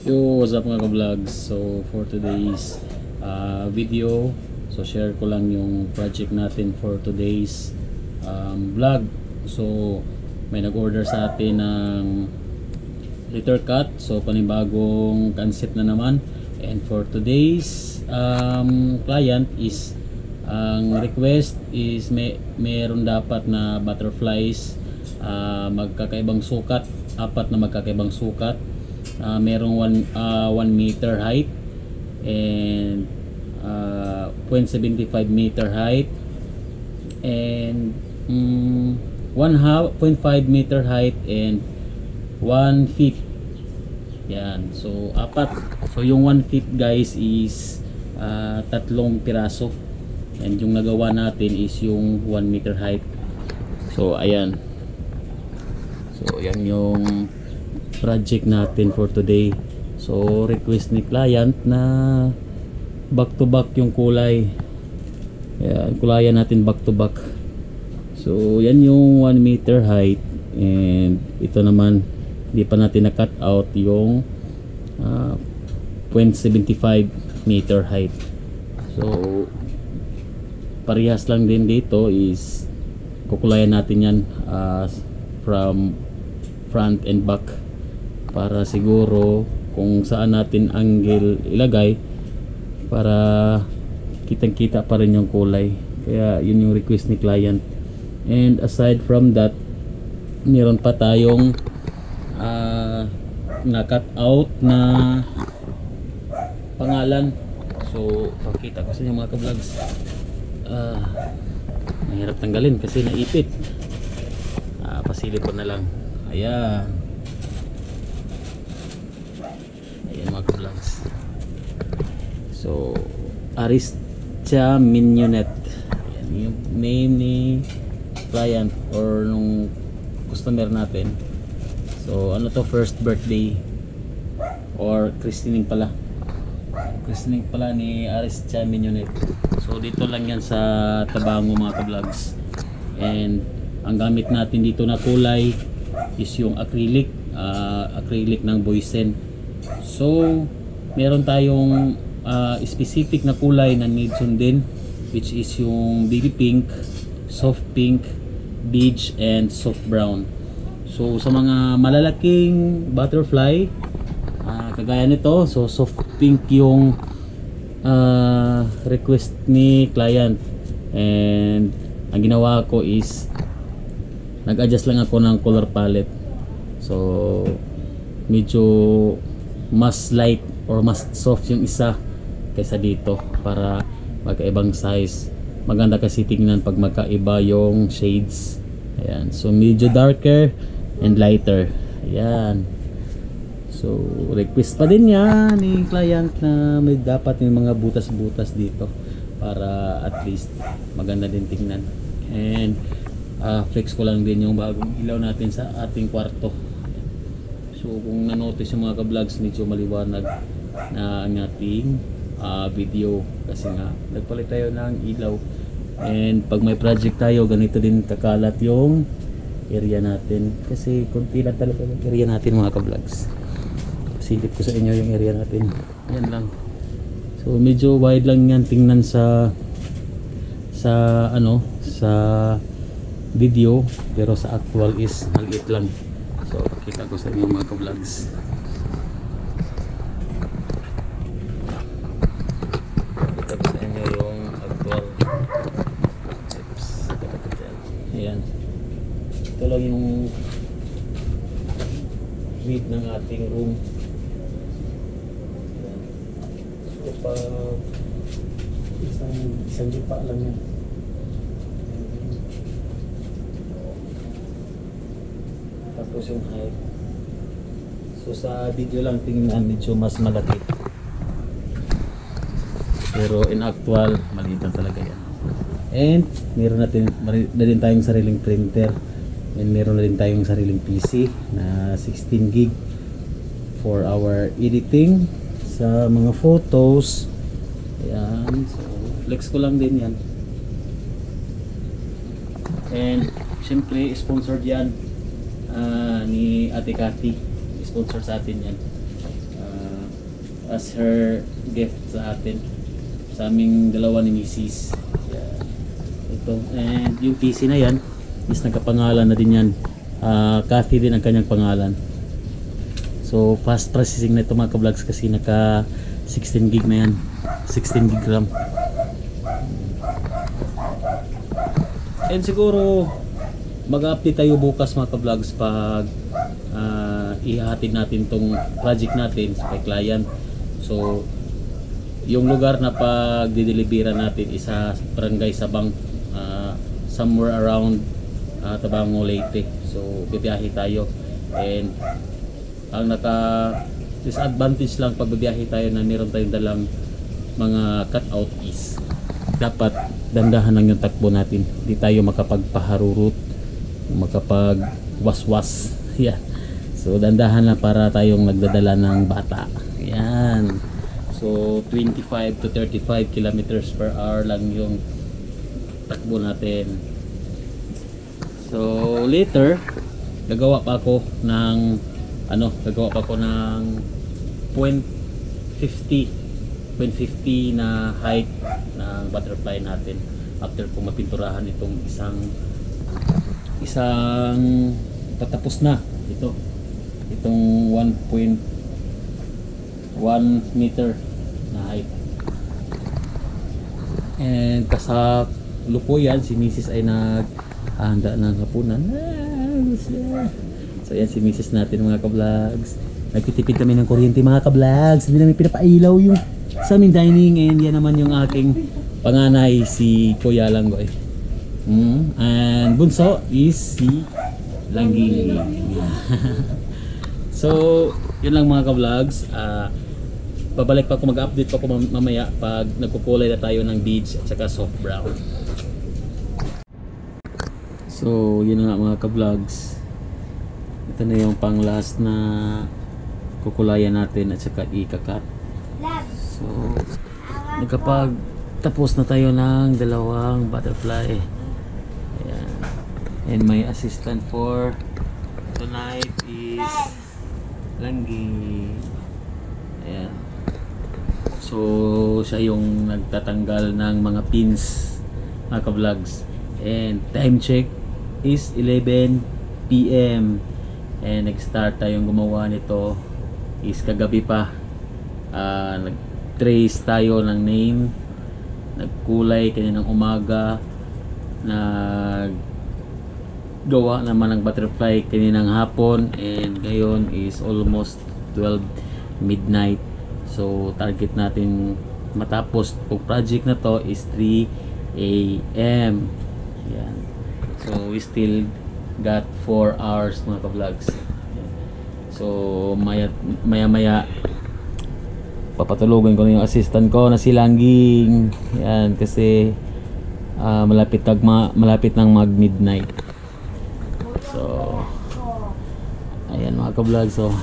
Yo, what's up mga ka-vlogs? So, for today's video, so share ko lang yung project natin for today's vlog. So, may nag-order sa atin ng letter cut. So, panibagong concept na naman. And for today's client is, ang request is mayroon dapat na butterflies, magkakaibang sukat, apat na magkakaibang sukat. Merong 1 meter height and 0.75 meter height and 0.5 meter height and 1 feet. Yan, so apat. So yung 1 feet guys is 3 piraso, and yung nagawa natin is yung 1 meter height. So ayan, so yan yung project natin for today. So request ni client na back to back yung kulay. Yan, kulayan natin back to back. So yan yung 1 meter height, and ito naman hindi pa natin na cut out yung 0.75 meter height. So parehas lang din dito is kukulayan natin yan from front and back, para siguro kung saan natin angle ilagay para kitang kita pa rin yung kulay. Kaya yun yung request ni client. And aside from that, meron pa tayong na cut out na pangalan. So pakita ko sa inyo mga ka-vlogs. Mahirap tanggalin kasi naipit. Pasilip ko na lang. Ayan, mga ka-vlogs. So Aristia Mignonette, ayan yung name ni client or nung customer natin. So ano to, first birthday or christening pala ni Aristia Mignonette. So dito lang yan sa Tabango mga ka-vlogs, and ang gamit natin dito na kulay is yung acrylic ng Boysen. So meron tayong specific na kulay na need sundin, which is yung baby pink, soft pink, beige, and soft brown. So sa mga malalaking butterfly kagaya nito, so soft pink yung request ni client, and ang ginawa ko is nag-adjust lang ako ng color palette. So medyo mas light or mas soft yung isa kaysa dito para magkaibang size. Maganda kasi tingnan pag magkaiba yung shades. Ayan, so medyo darker and lighter. Ayan, so request pa din yan ni client na may dapat yung mga butas-butas dito para at least maganda din tingnan. And flex ko lang din yung bagong ilaw natin sa ating kwarto. So kung nanotice yung mga ka-vlogs, medyo maliwanag na ang ating video kasi nga nagpalit tayo ng ilaw. And pag may project tayo, ganito din kakalat yung area natin kasi konti lang talaga yung area natin mga ka-vlogs. Silip ko sa inyo yung area natin, yan lang. So medyo wide lang yan tingnan sa video, pero sa actual is maliit lang. So pakita ko sa inyo mga ka-vlogs. Pakita ko sa inyo yung actual. Ayan, ito lang yung width ng ating room. Ayan. So pa isang lipa lang yan. Tapos yung height. So sa video lang tingnan medyo mas malaki, pero in actual maliit lang talaga yan. And meron na din tayong sariling printer, and meron na din tayong sariling PC na 16 gig for our editing sa mga photos. Ayan, so flex ko lang din yan. And syempre sponsored yan ni Ate Cathy, sponsor sa atin yan. as her gift sa atin, sa aming dalawa ni Mrs. Yan. Ito, and yung PC na yan is nagkapangalan na din yan. Kathy din ang kanyang pangalan. So fast processing na ito mga ka-vlogs kasi naka 16 gig na yan, 16 gig RAM. And siguro mag-update tayo bukas mga ka-vlogs pag ihahatid natin tong project natin sa kay client. So yung lugar na pag-delivery natin isa Barangay Sabang, somewhere around Tabango, Leyte. So bibiyahe tayo, and ang naka disadvantage lang pag bibiyahe tayo na meron tayong dalang mga cutout is dapat dandahan lang yung takbo natin, hindi tayo makapagpaharurot, makapagwaswas. Yan. So dandahan lang para tayong nagdadala ng bata. Yan. So 25 to 35 kilometers per hour lang yung takbo natin. So later gagawa pa ako ng point 50 na height ng butterfly natin after ko mapinturahan itong isang patapos na itong 1.1 meter na height. And kasalukuyan si Mrs. ay naghahanda ng hapunan. So yan si Mrs. natin mga ka-vlogs. Nagtitipid kami ng kuryente mga ka-vlogs. Hindi namin pinapailaw yung sa aming dining, and yan naman yung aking panganay si Kuya Langgoy. And bunso is si Langging. So yun lang mga ka-vlogs. Babalik pa ako, mag-update pa ako mamaya pag nagkukulay na tayo ng beige at saka soft brown. So yun nga mga ka-vlogs, ito na yung pang last na kukulayan natin at saka ikakat. So nagkapag tapos na tayo ng dalawang butterfly. Ayan. And my assistant for tonight is Langgi. Ayan. So siya yung nagtatanggal ng mga pins mga ka-vlogs. And time check is 11 PM, and nag-start tayong gumawa nito is kagabi pa. Nag-trace tayo ng name, nagkulay kaninang umaga, naggawa naman ng butterfly kaninang hapon, and ngayon is almost 12 midnight. So target natin matapos yung project na to is 3 AM. Yan. So we still got 4 hours mga ka-vlogs. So maya papatulogin ko na yung assistant ko na si Langging. Yan, kasi malapit nang mag midnight. So ayan mga ka-vlogs. So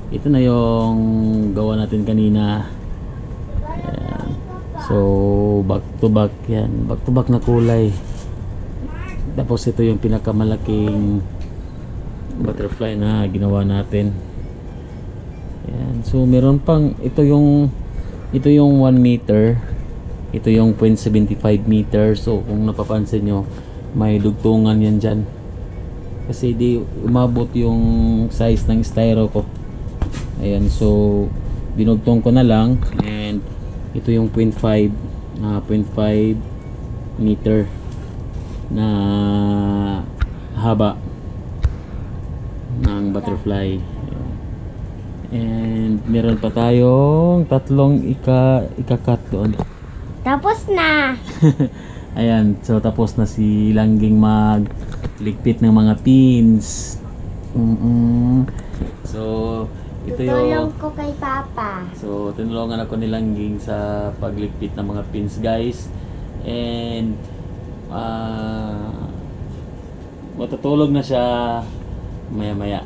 ito na yung gawa natin kanina. Ayan. So back to back yan, back to back na kulay. Tapos ito yung pinakamalaking butterfly na ginawa natin. Ayan. So meron pang ito yung 1 meter, ito yung 0.75 meter. So kung napapansin nyo, may dugtungan yan dyan kasi di umabot yung size ng styro ko. Ayan, so dinugtong ko na lang, and ito yung 0.5 meter na haba ng butterfly. And meron pa tayong tatlong ikakat doon. Tapos na. Ayan, so tapos na si Langging magligpit ng mga pins. So ito Tutulong yung ko kay Papa. so tinulungan ako ni Langging sa pagligpit ng mga pins guys. And matutulog na siya maya maya.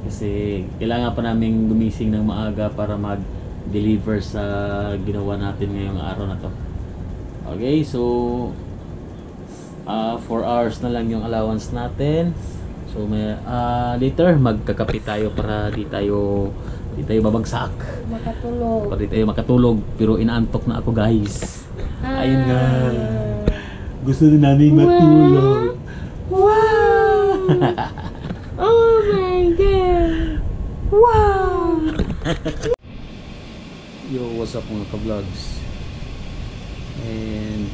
Kasi kailangan pa namin gumising ng maaga para mag-deliver sa ginawa natin ngayong araw na to. Okay, so 4 hours na lang yung allowance natin. So may later magkakape tayo para di tayo Di tayo babagsak. Makatulog. Di tayo makatulog. Pero inaantok na ako guys. Ayun nga. Gusto din namin matulog. Wow! Oh my God! Wow! Yo, what's up mga ka-vlogs? And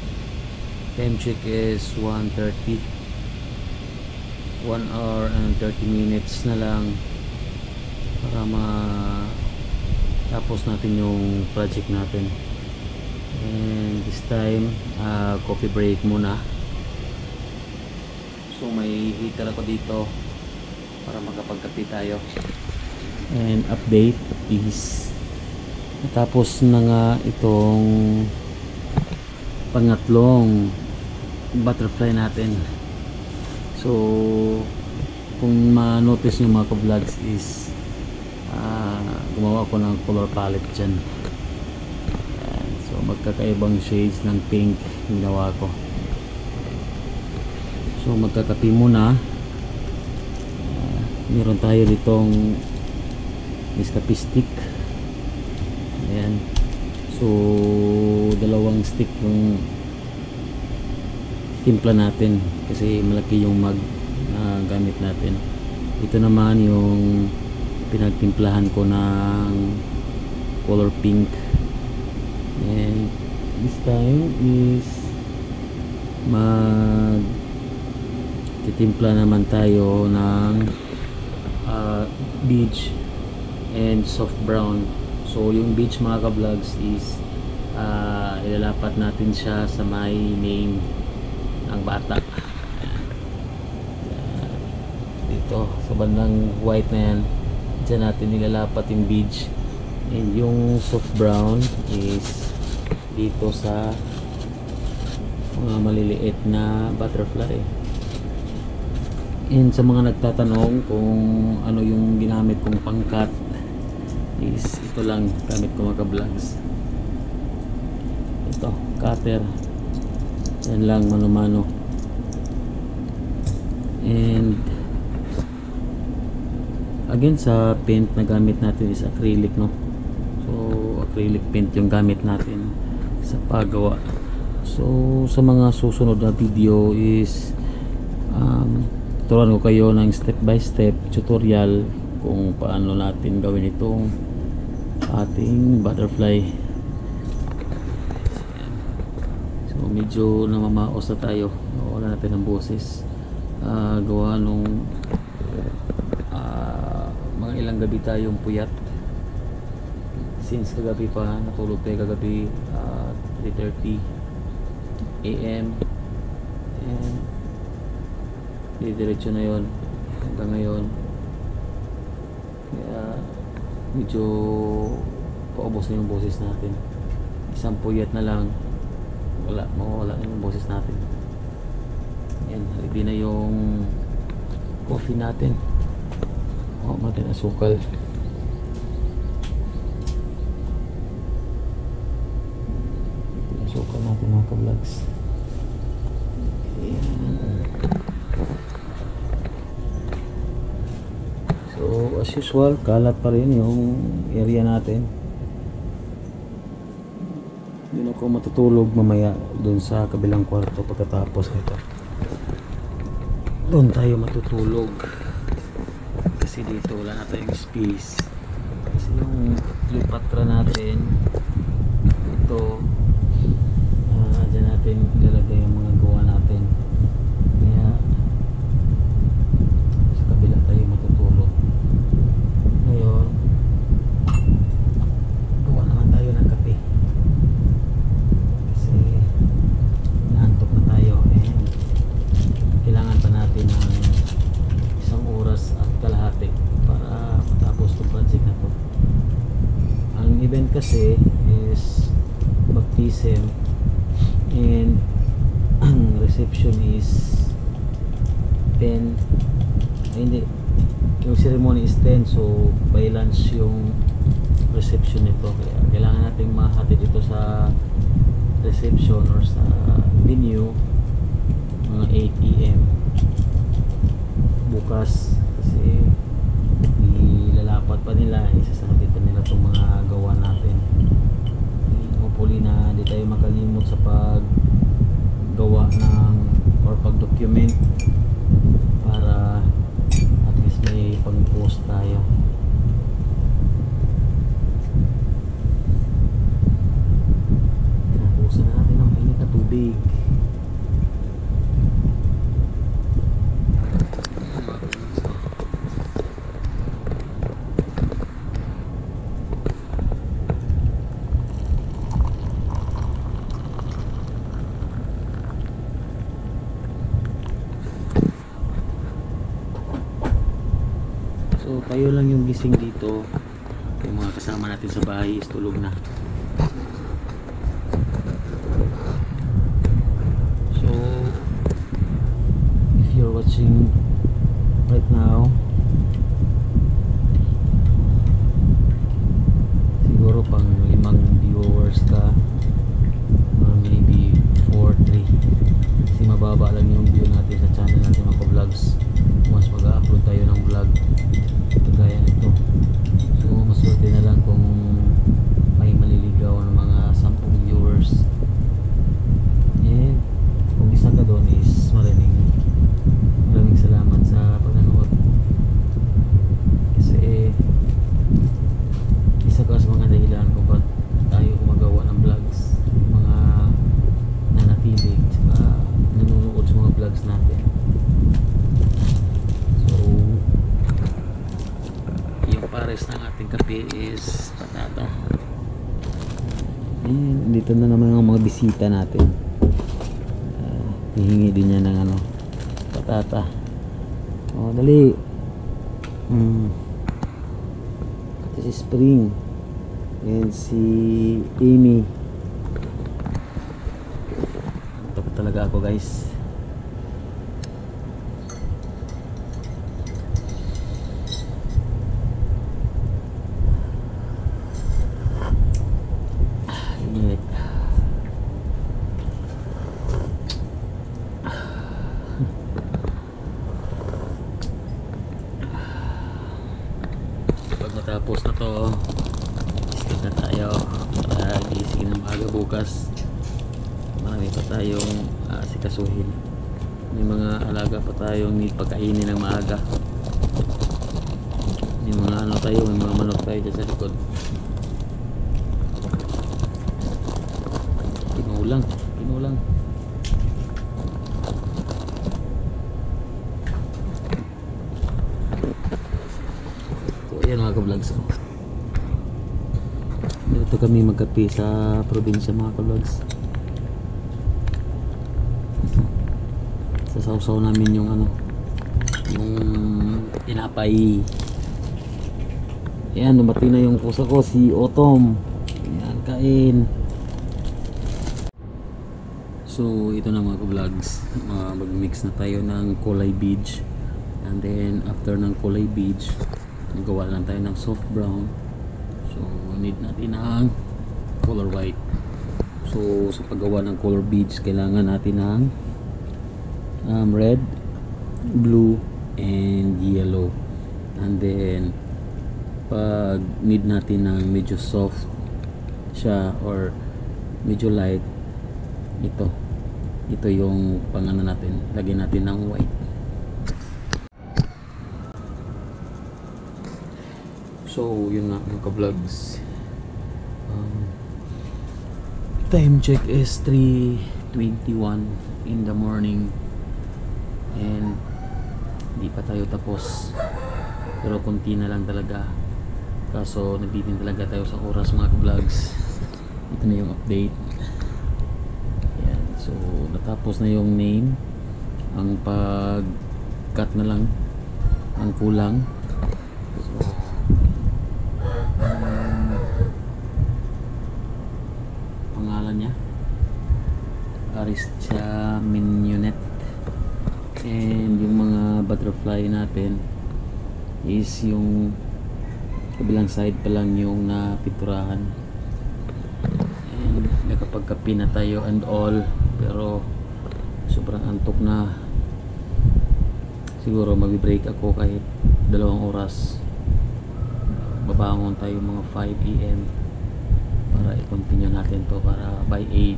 time check is 1:30. 1 hour and 30 minutes na lang para tapos natin yung project natin. And this time coffee break muna. So may heater ako dito para makapagkape tayo. And update is natapos na nga itong pangatlong butterfly natin. So kung ma-notice nyo mga ka-vlogs is gumawa ko ng color palette dyan. Ayan. So magkakaibang shades ng pink ginawa ko. So magkakapi muna. Meron tayo ditong Nescafe stick. Ayan. So dalawang stick yung timpla natin kasi malaki yung mug na gamit natin. Ito naman yung pinagtimplahan ko ng color pink. And this time is titimpla naman tayo ng beige and soft brown. So yung beige mga ka-vlogs is ilalapat natin siya sa may name ng bata. Dito sa bandang white na yan, dyan natin ilalapat yung beige. And yung soft brown is dito sa mga maliliit na butterfly. And sa mga nagtatanong kung ano yung ginamit kong pangkat is ito lang gamit ko mga ka-vlogs. Ito, cutter. Yan lang, mano-mano. And again sa paint na gamit natin is acrylic, no? So acrylic paint yung gamit natin sa paggawa. So sa mga susunod na video is turuan ko kayo ng step by step tutorial kung paano natin gawin itong ating butterfly. So medyo namamaos na tayo, nawala natin ng boses. Gawa nung mga ilang gabi tayong puyat since kagabi pa, natulog tayo kagabi 3:30 AM and diretso na yon hanggang ngayon. Kaya medyo paubos na yung boses natin. Isang puyat na lang, mawala na yung boses natin. Yan, ready na yung coffee natin. Natin asukal. Asukal natin mga ka-vlogs. So as usual, kalat pa rin yung area natin. Hindi ako matutulog mamaya doon sa kabilang kwarto. Pagkatapos nito doon tayo matutulog kasi dito wala na tayong space. Kasi yung Cleopatra natin ito, dyan natin ilalagay yung mga gawa natin. Kaya sa kabila tayo matutulog. Ngayon gawa naman tayo ng kape kasi naantok na tayo and kailangan pa natin ng 1 oras at kalahati para matapos itong project na to. Ang event kasi is baptism and ang reception is 10. Hindi, yung ceremony is 10, so by lunch yung reception nito. Kaya kailangan nating mahatid ito sa reception or sa venue mga 8 PM bukas kasi ilalapat pa nila, isasabit pa itong mga gawa natin. Hopefully na di tayo makalimot sa paggawa ng or pag-document para at least may pang-post tayo. Pinapusan na natin ang mainit na tubig. So tayo lang yung gising dito. Yung mga kasama natin sa bahay is tulog na. So if you're watching right now, siguro pang 5 viewers ka or maybe 4-3 kasi mababa lang yung view natin sa channel natin mga vlogs. Mas mag-upload tayo ng vlog kagaya nito. So maswerte na lang kung may maliligaw ng mga 10 viewers, and kung isa ka doon is maraming salamat sa panonood, kasi isa ka sa mga dahilan kung ba't tayo gumagawa ng vlogs, mga nanatilig saka nanonood sa mga vlogs natin. Pares ng ating kape is patata. And dito na naman ang mga bisita natin. Hihingi din niya ng patata. Oh, dali. Ito si Spring and si Amy. Antok talaga ako, guys. Tapos na to, start na tayo para gising ng maaga bukas. Marami pa tayong sikasuhin, may mga alaga pa tayong need pagkainin ng maaga. May mga tayo, may mga manok tayo dyan sa likod. Kinulang yan mga ka-vlogs. Dito kami magkape sa probinsya mga ka-vlogs. Sasaw-saw namin yung yung tinapay. Ayan, dumating na yung pusa ko, si Autumn. Ayan, kain. So ito na mga ka-vlogs, mag-mix na tayo ng kulay beige, and then after ng kulay beige gawa lang tayo ng soft brown. So need natin ng color white. So sa paggawa ng color beads kailangan natin ng red, blue, and yellow. And then pag need natin ng medyo soft siya or medyo light, ito yung pangano natin, lagyan natin ng white. So yun nga mga ka-vlogs, time check is 3:21 in the morning and hindi pa tayo tapos, pero konti na lang talaga, kaso nabitin talaga tayo sa oras mga ka-vlogs. Ito na yung update. Yan. So natapos na yung name, ang pag-cut na lang ang kulang. So pangalan niya Aristia Mignonette, and yung mga butterfly natin is yung kabilang side pa lang yung napinturahan, and nakapagkape na tayo and all, pero sobrang antok na. Siguro mag-break ako kahit 2 oras babangon tayo mga 5 AM para i-continue natin to para by 8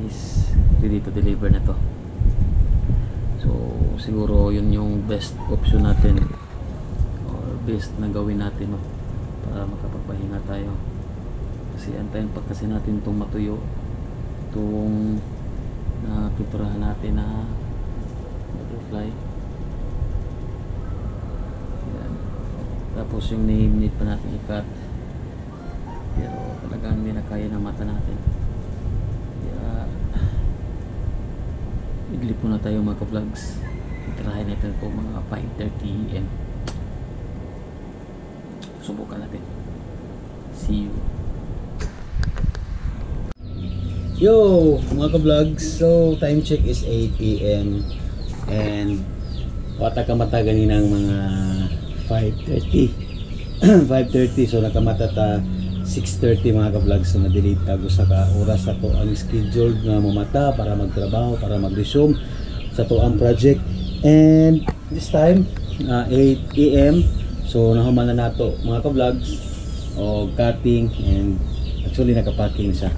is ready to deliver na to. So siguro yun yung best option natin or best na gawin natin, no? Para makapagpahinga tayo kasi antayin pa kasi natin itong matuyo, itong na pinturahan natin na butterfly. Yan. Tapos yung need pa natin i-cut pero talagang hindi na kaya ng mata natin, kaya iglip muna tayo mga ka-vlogs. Tirahin natin po mga 5:30 AM. Subukan natin. See you. Yo mga ka-vlogs, so time check is 8 PM and wata kamata ganinang mga 5:30 5:30, so nakamata ta 6:30 mga ka-vlogs. So na-delete tago sa ka oras sa to ang scheduled nga mamata para magtrabaho, para mag-resume sa to ang project. And this time 8 AM, so nahuman na nato mga ka-vlogs o cutting and actually nakapacking siya.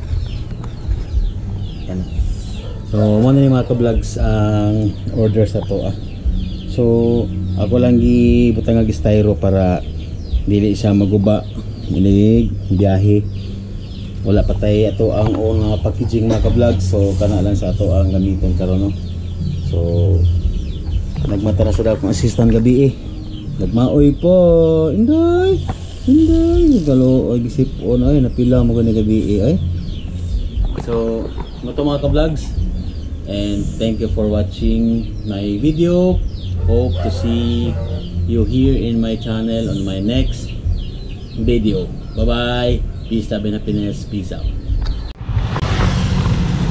Yan. So muna yung mga ka-vlogs ang order sa to So ako lang gibutang nga styro para dili siya maguba, inig biyahe. Wala pa tayo ato ang nga packaging mga ka-vlogs, so kana lang sa ato ang gamiton karon, no. So nagmata na sa akong assistant gabi nagmaoy po inday galo ay gisipon ay napila mo gani gabi ay. So ito mga ka-vlogs, and thank you for watching my video. Hope to see you here in my channel on my next video. Bye bye, peace, love and happiness, peace out.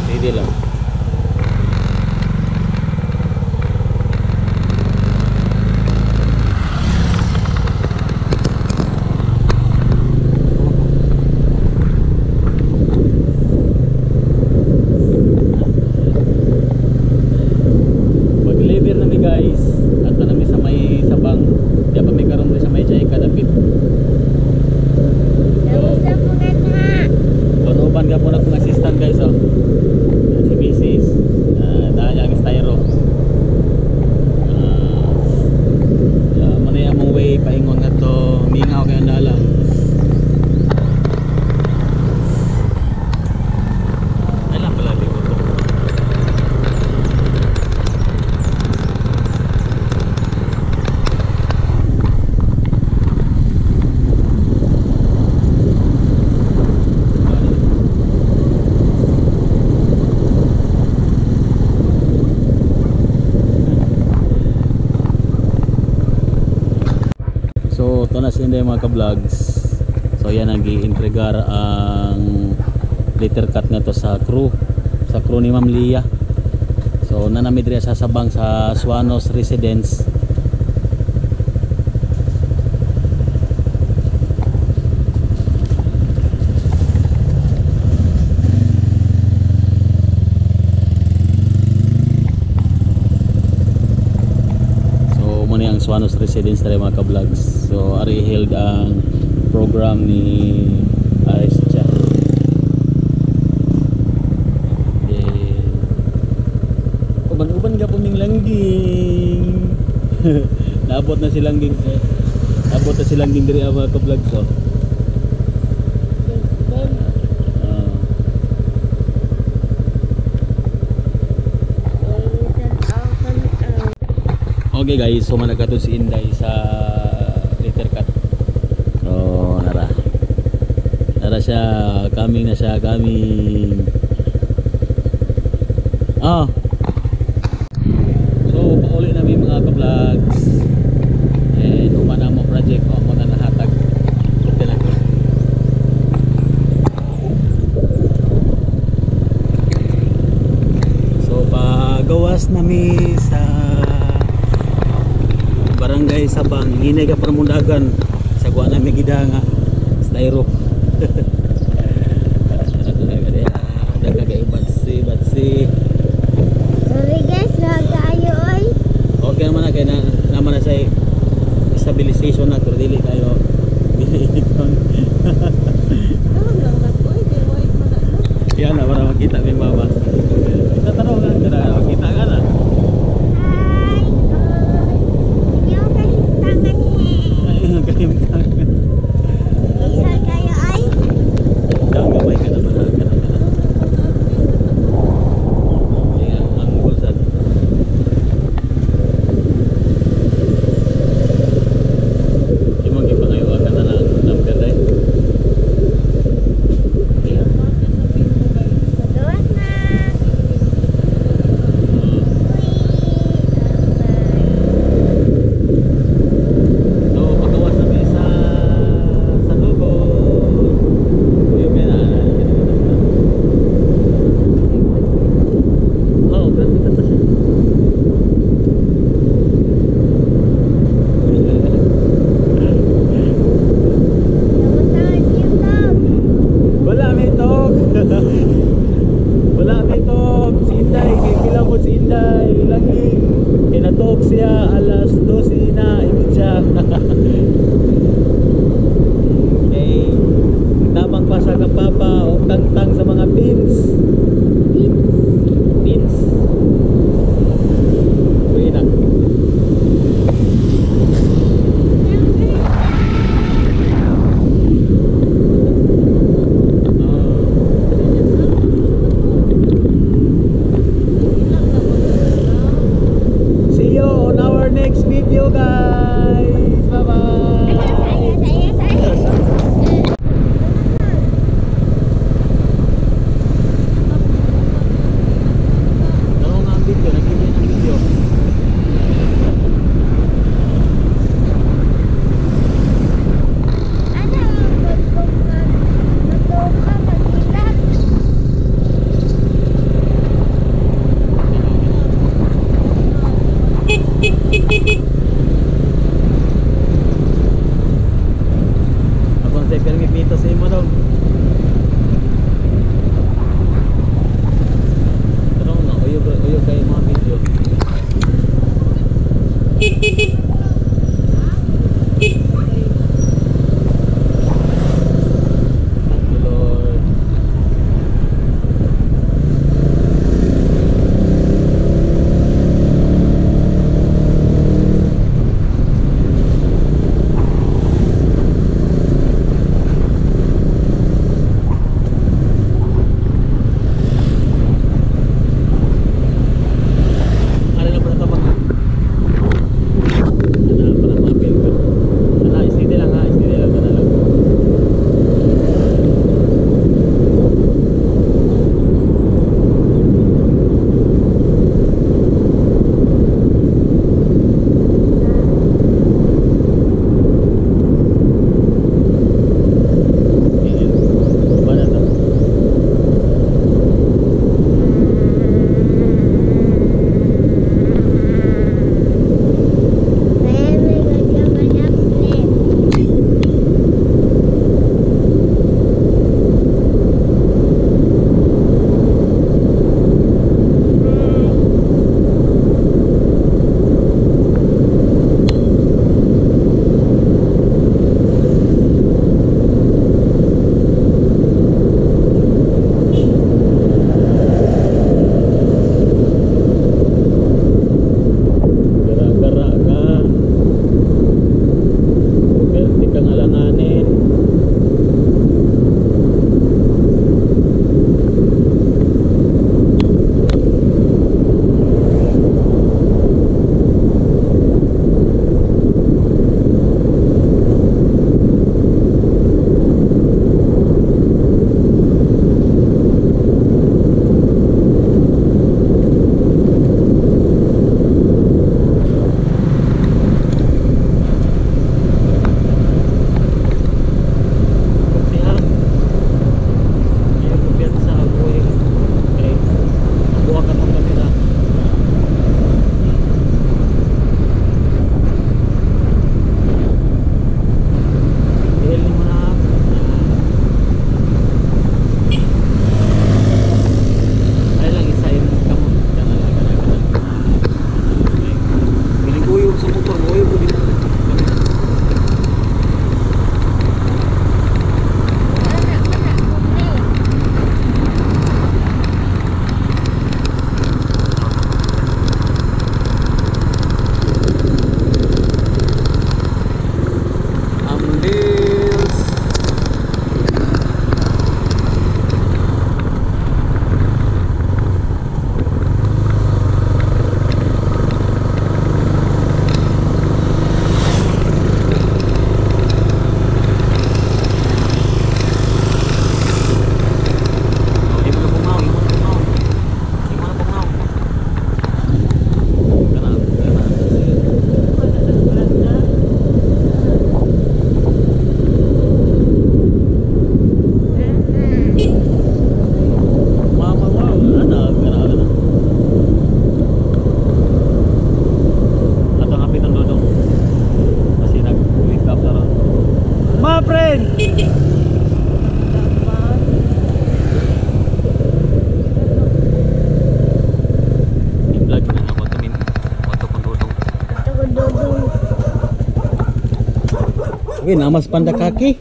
Hindi lang. Ito na sila mga ka-vlogs. So yan ang i-entregar ang letter cut nga to sa crew ni Ma'am Lia. So nanamid rin sa sabang sa Suanos Residence. Ang Suanos Residence na mga ka-vlogs. So ari held ang program ni Aisha. Uban-uban ka puming langging. Naabot na silang ging diri mga ka-vlogs. So okay guys, so managato si Inday sa letter cut. So nara siya, coming na siya, coming. So pauli namin mga ka-vlogs and umana mo project o mga nahatag. Okay lang. So pagawas nami sa Barangay Sabang, hinay ka paramundagan sa kuha na may gidanga styro. Batsi. Sorry guys, nagkaayo oy. Okay naman na kaya naman na sa stabilization na pero dili kayo Yan na, para makita ni mama. Kita tanong nga, kada makita ka na. Hi! Yung kalimtangan he. Kalimtang. Isa kayo ay? Diyan, gamay ka naman. Ayan, ang bulsad. Imong ipangayo ka na lang number day. Maduwas na. So, pagkawas na sa Lugo. Yung yan na. Oh, grabe ka siya. Kamusta ang YouTube? Wala may talk. Wala may talk. Si Inday, kay kailan mo si Inday. Lagi. Kinatalk siya alas 12 na. Ibig siya. Okay. Tabang pa sa kapapa o tangtang sa mga pins. Pins. Uy na. See you on our next video, guys. Bye-bye. Ano nga ang video? Nag-video ng video. Ano ang matuka mag-ilat? Ako ang second ngipito sa imo daw. Tanong na, uyog kayo mga video. Thank you, Lord. I-vlog na ako tumin. Auto kong dudong. Dudong. Okay, namas panda kaki.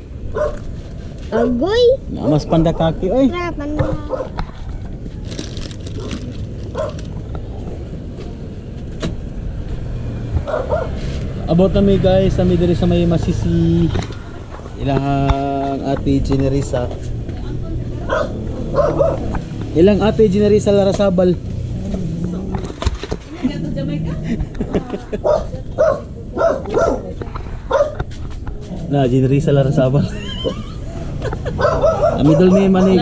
Agoy. Namas panda kaki, oy. Harapan mo. About nami guys, nami diri sa may Masisi. Ilang ate Generisa. Ilang ate Generisa Larasabal. Na Generisa Larasabal. Amidol ni manig.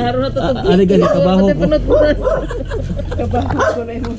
Ani gani kabaho ko. Kabaho ko na yun.